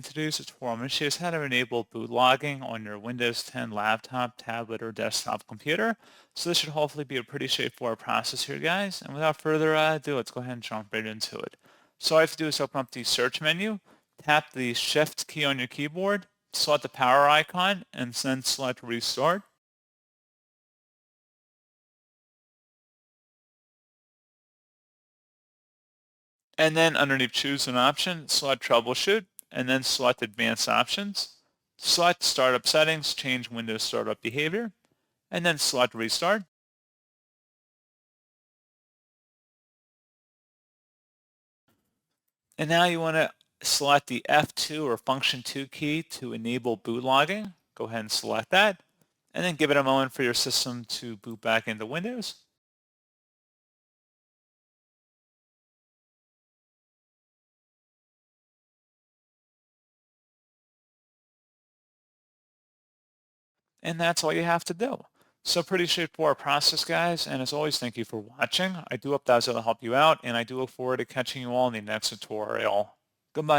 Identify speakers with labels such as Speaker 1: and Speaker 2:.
Speaker 1: In today's tutorial, I'm going to show you how to enable boot logging on your Windows 10 laptop, tablet, or desktop computer. So this should hopefully be a pretty straightforward process here, guys. And without further ado, let's go ahead and jump right into it. So all I have to do is open up the search menu, tap the Shift key on your keyboard, select the power icon, and then select Restart. And then underneath Choose an Option, select Troubleshoot, and then select Advanced Options. Select Startup Settings, change Windows startup behavior, and then select Restart. And now you want to select the F2 or function 2 key to enable boot logging. Go ahead and select that, and then give it a moment for your system to boot back into Windows. And that's all you have to do. So pretty straightforward process, guys. And as always, thank you for watching. I do hope that was able to help you out, and I do look forward to catching you all in the next tutorial. Goodbye.